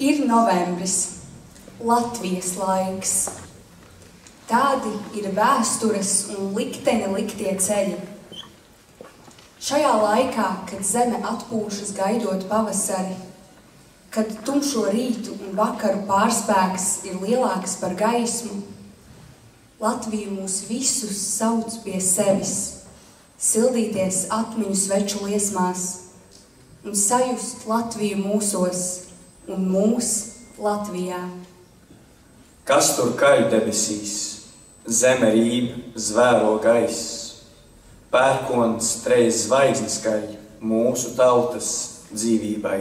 Ir novembris, Latvijas laiks. Tādi ir vēstures un likteni liktie ceļi. Šajā laikā, kad zeme atpūšas gaidot pavasari, kad tumšo rītu un vakaru pārspēks ir lielāks par gaismu, Latvija mūs visus sauc pie sevis, sildīties atmiņu sveču liesmās un sajust Latviju mūsos un mūs Latvijā. Kas tur kaļ debesīs, zeme rīb, zvēro gaiss, pērkons treiz zvaigznes kaļ mūsu tautas dzīvībai.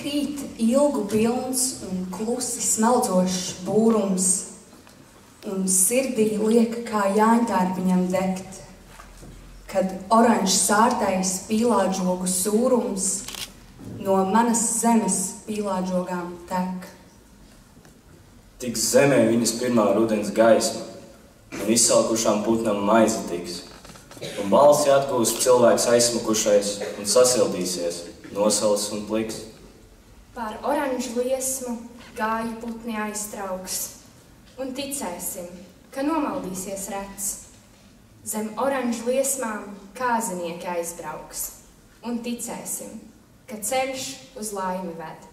Krīt ilgu pilns un klusi smeldzošs būrums, un sirdī liek kā jāņtārpiņam degt, kad oranžs sārtais pīlādžogu sūrums no manas zemes pīlādžogām tek. Tiks zemē viņas pirmā rudens gaisma, un izsalkušām putnam maize tiks. Un balsi atgūst cilvēks aizsmukušais un sasildīsies, nosals un pliks. Pār oranžu liesmu gāju putni aiztrauks, un ticēsim, ka nomaldīsies rets. Zem oranžu liesmām kāzinieki aizbrauks, un ticēsim, ka ceļš uz laimi ved.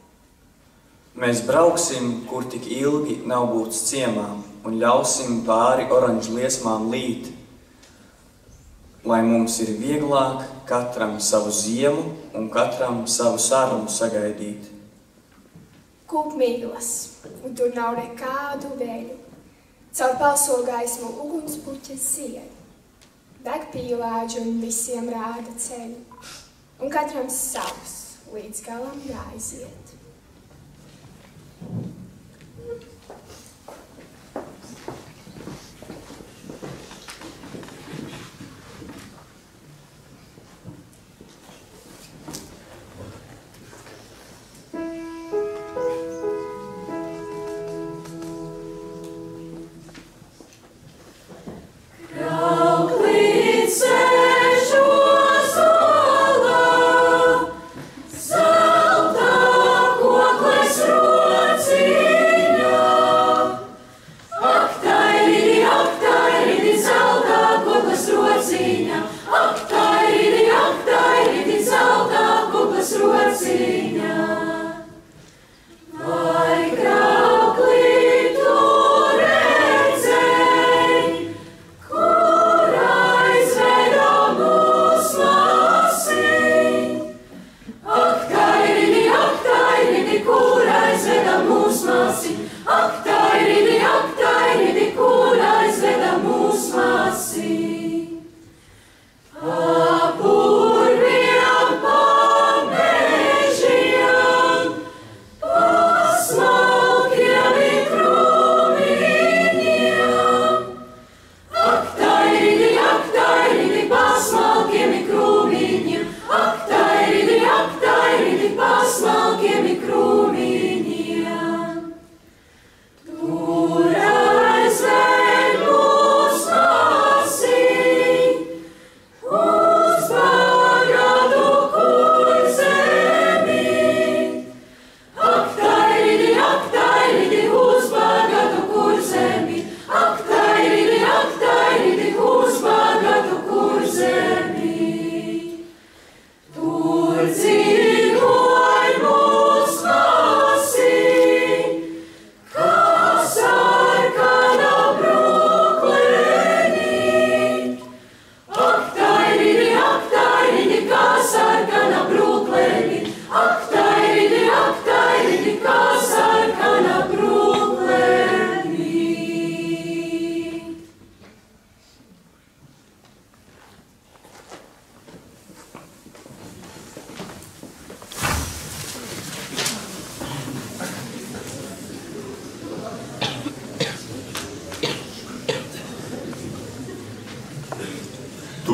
Mēs brauksim, kur tik ilgi nav būts ciemā, un ļausim pāri oranžu liesmām līt, lai mums ir vieglāk katram savu ziemu un katram savu sarunu sagaidīt. Kūp mīglas, un tur nav nekādu vēļu. Caur balso gaismu ugunspuķes sieļ. Deg pīlāģi un visiem rāda ceļu, un katram savs līdz galam jāiziet.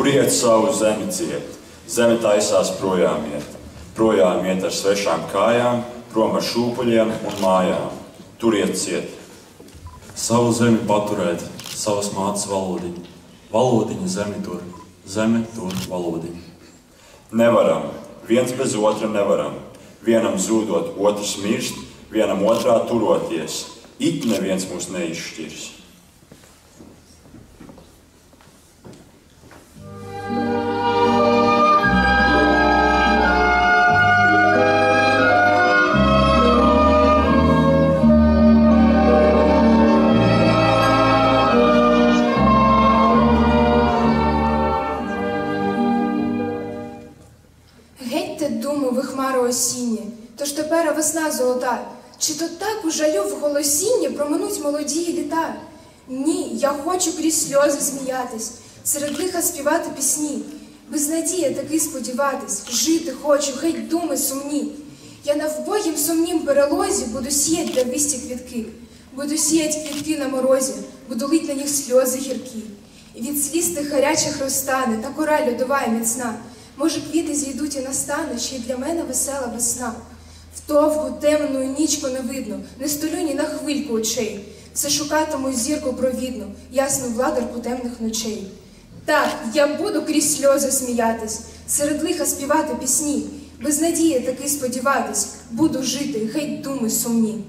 Turiet savu zemi ciet, zeme taisās projām iet ar svešām kājām, prom ar šūpuļiem un mājām. Turiet ciet. Savu zemi paturēt, savas mātes valodiņu. Valodiņa zemi tur valodiņu. Nevaram, viens bez otra nevaram. Vienam zūdot, otrs mirst, vienam otrā turoties. It neviens mūs neizšķirs. Тож тепер весна золота. Чи то так у жалю в голосінні проминуть молоді літа? Ні, я хочу крізь сльози сміятись, серед лиха співати пісні. Без надії таки сподіватись, жити хочу, геть думи сумні. Я на вбогім сумнім перелозі буду сіять трависті квітки. Буду сіять квітки на морозі, буду лить на них сльози гіркі. І від сліз тих гарячих розтане, та кора льодова і міцна. Може, квіти зійдуть і настане, ще й для мене весела весна. В довгу темну нічку не видно, не столю ні на хвильку очей. Все шукатиму зірку провідну, ясну владарку темних ночей. Так, я буду крізь сльози сміятись, серед лиха співати пісні, без надії таки сподіватись, буду жити, геть думи сумні.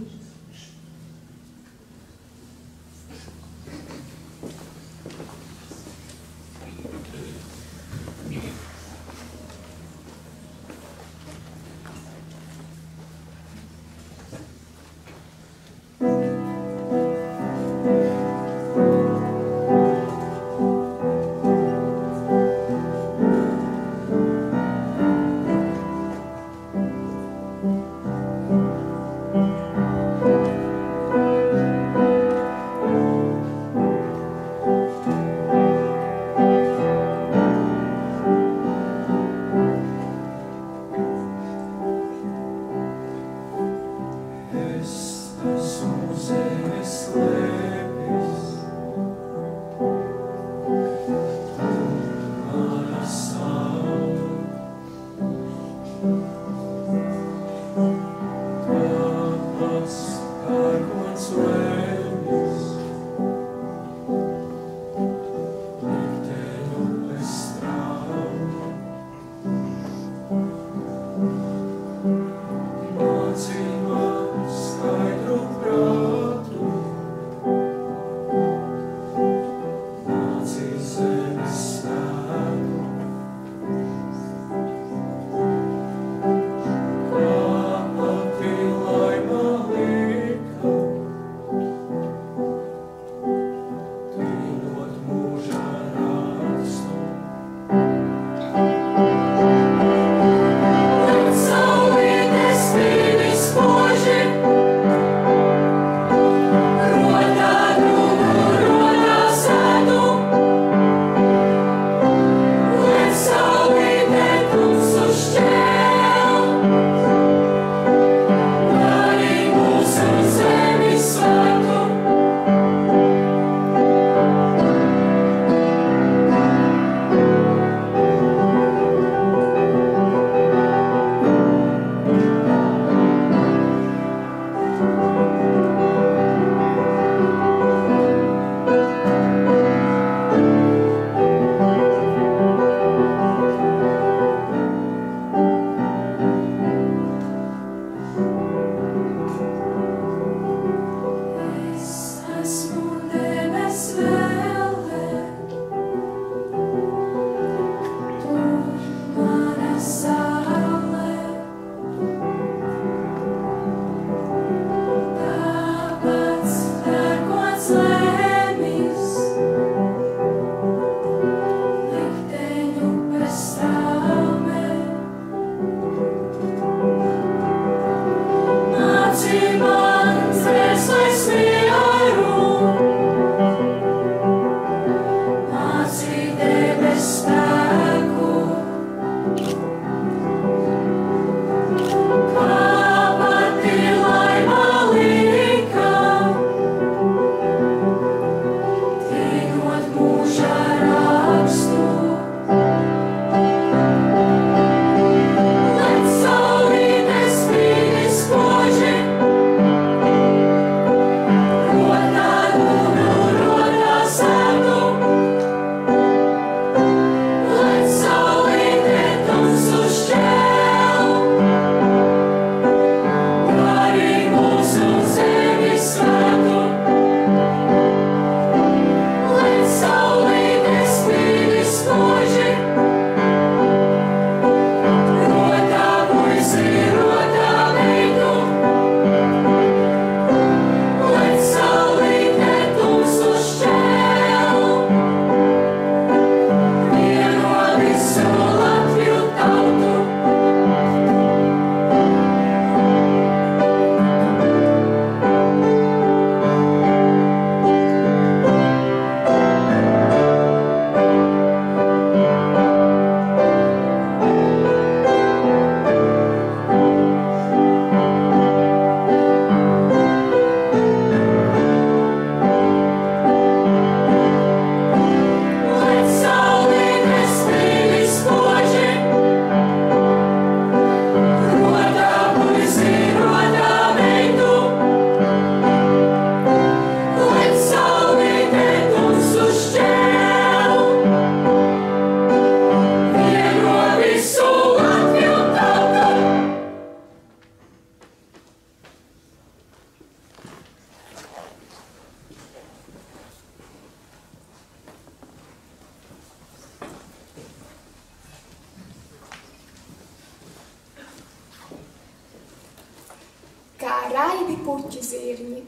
raibi puķu zirņi,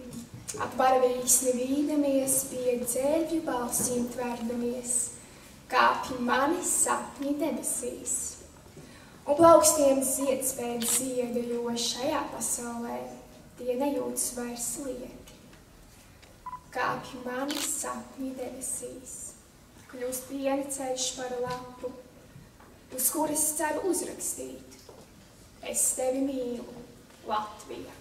ap varavīksni vīdamies, pie dzēļu balsīm tverdamies, kāpj mani sapņi debesīs. Un plaukstiem ziedspēd zieda, jo šajā pasaulē tie nejūtas vairs lieki. Kāpj mani sapņi debesīs, kļūst piena ceļš par lapu, uz kuras ceru uzrakstīt. Es tevi mīlu, Latvija.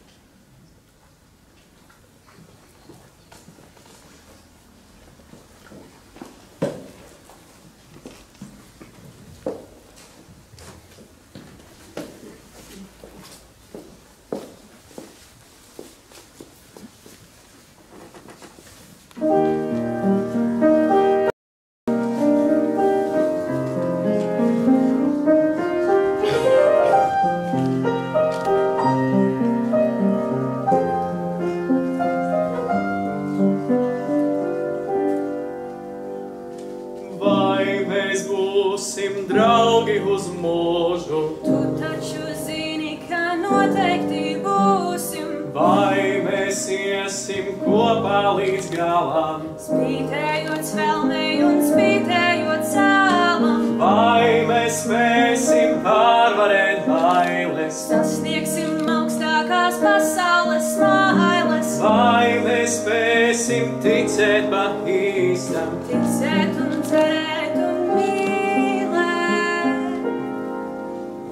Draugi uz mūžu. Tu taču zini, ka noteikti būsim. Vai mēs iesim kopā līdz galam? Spītējot svelmei un spītējot zālam. Vai mēs spēsim pārvarēt bailes? Sasniegsim augstākās pasaules mailes. Vai mēs spēsim ticēt pa īstam? Ticēt un cerēt un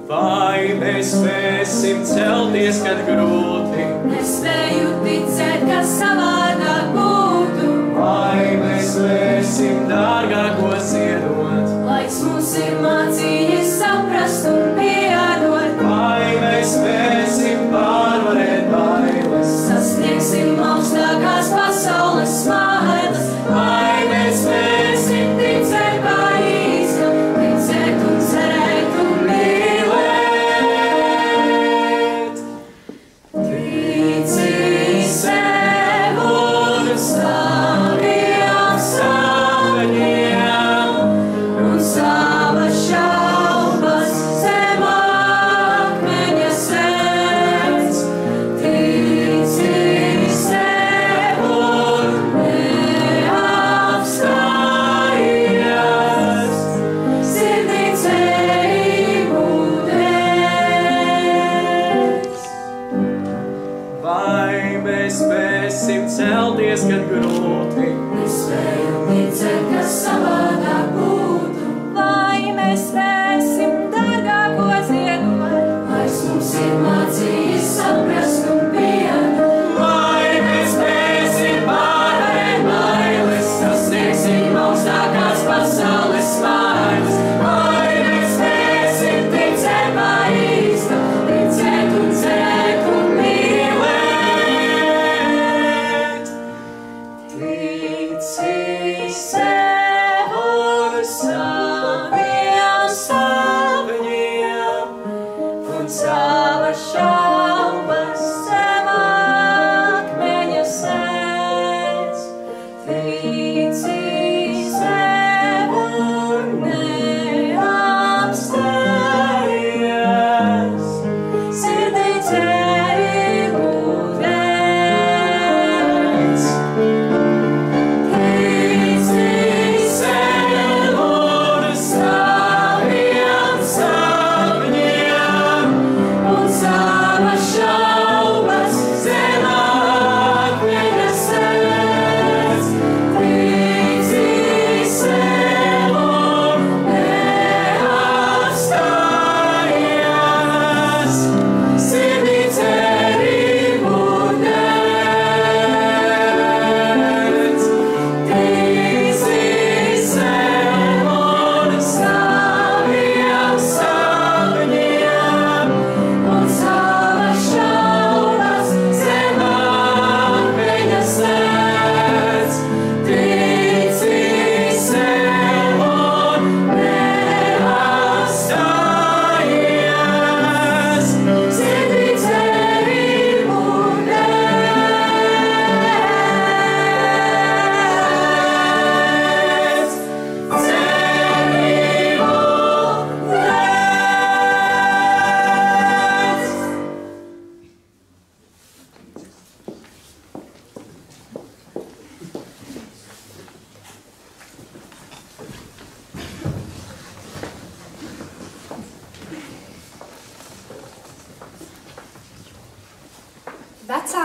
vai mēs spēsim celties, kad grūti? Nespēju ticēt, ka savādāk būtu. Vai mēs spēsim dārgāko ziedot? Laiks mums ir mācījis saprast un piedot. Vai mēs spēsim pārvarēt bailes? Sasniegsim augstākās pasaules smailes. Vai mēs spēsim ticēt pa īstam, ticēt un cerēt un saviem sapņiem un sava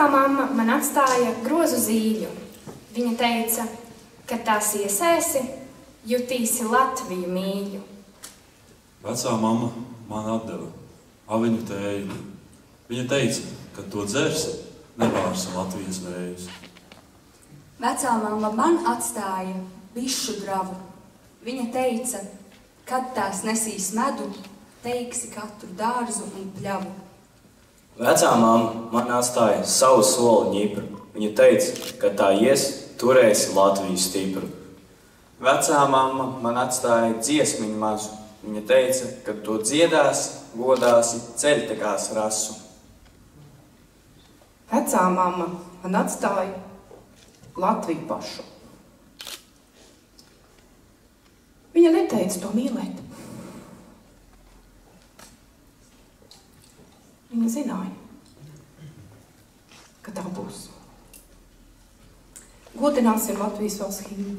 Vecā mamma man atstāja grozu zīļu. Viņa teica, ka tās iesēsi, jutīsi Latviju mīļu. Vecā mamma man atdeva aviņu tēju. Viņa teica, ka to dzersi, nevārsi Latvijas vējus. Vecā mamma man atstāja bišu dravu. Viņa teica, kad tās nesīs medu, teiksi katru dārzu un pļavu. Vecā mamma man atstāja savu soli ņipru. Viņa teica, ka tā ies, turēsi Latviju stipru. Vecā mamma man atstāja dziesmiņu mazu. Viņa teica, ka to dziedās, godāsi, ceļtekās rasu. Vecā mamma man atstāja Latviju pašu. Viņa neteica to mīlēt. Viņa zināja, ka tā būs. Godināsim Latvijas valsts himnu.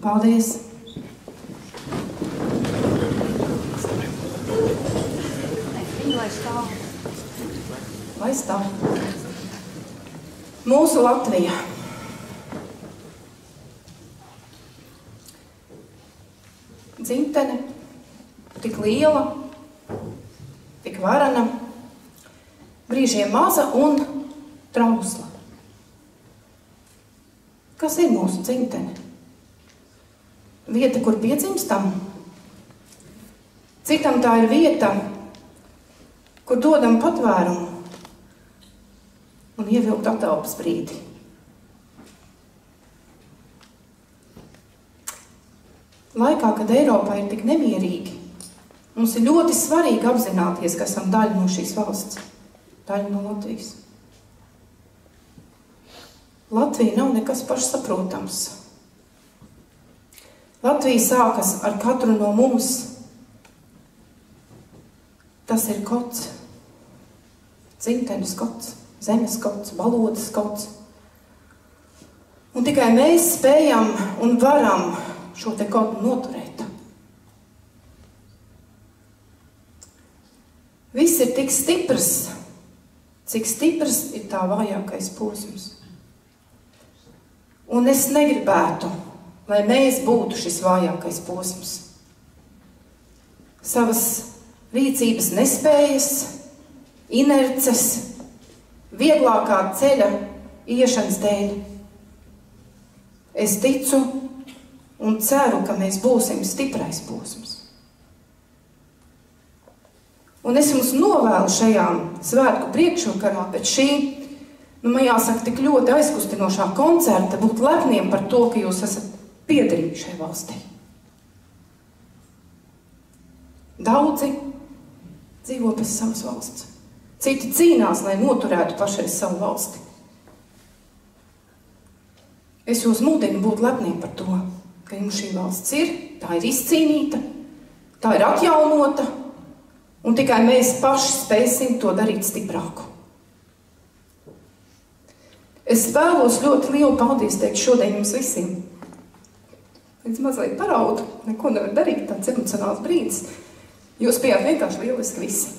Paldies! Lai stāv. Mūsu Latvija. Dzimtene, tik liela, tik varana, brīžiem maza un trausla. Kas ir mūsu dzimtene? Vieta, kur piedzimstam. Citam tā ir vieta, kur dodam patvērumu un ievilkt atelpas brīdi. Laikā, kad Eiropā ir tik nemierīgi, mums ir ļoti svarīgi apzināties, ka esam daļa no šīs valsts, daļa no Latvijas. Latvija nav nekas pašsaprotams. Latvija sākas ar katru no mums. Tas ir kods, dzimtenes kods, zemes kods, valodas kods. Un tikai mēs spējam un varam šo te kodu noturēt. Viss ir tik stiprs, cik stiprs ir tā vājākais posms. Un es negribētu, lai mēs būtu šis vājākais posms. Savas rīcības nespējas, inerces, vieglākā ceļa iešanas dēļ. Es ticu un ceru, ka mēs būsim stiprais posms. Un es jums novēlu šajā svētku priekšvakarā pēc šī, man jāsaka, tik ļoti aizkustinošā koncerta būt lepniem par to, ka jūs esat piederīgi šai valstī. Daudzi dzīvo bez savas valsts. Citi cīnās, lai noturētu pašreiz savu valsti. Es jūs mudinu būt lepniem par to, ka jums šī valsts ir, tā ir izcīnīta, tā ir atjaunota, un tikai mēs paši spēsim to darīt stiprāku. Es vēlos ļoti lielu paldies teikt šodien jums visiem. Līdz mazliet paraudu, neko nevar darīt, tāds emocionāls brīdis. Jūs bijāt vienkārši lieliski visi.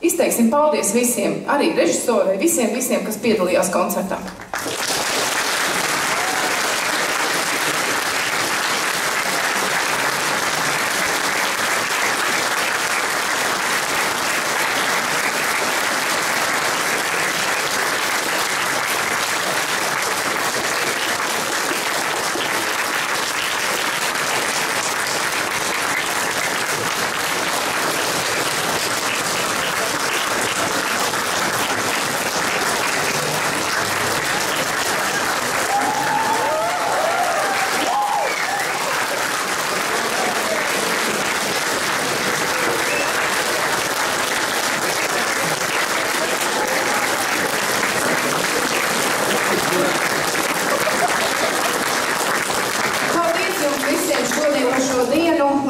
Izteiksim paldies visiem, arī režisorai, visiem, kas piedalījās koncertā.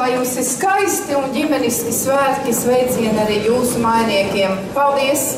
Lai jums ir skaisti un ģimeniski svētki, sveicieni arī jūsu mainiekiem. Paldies!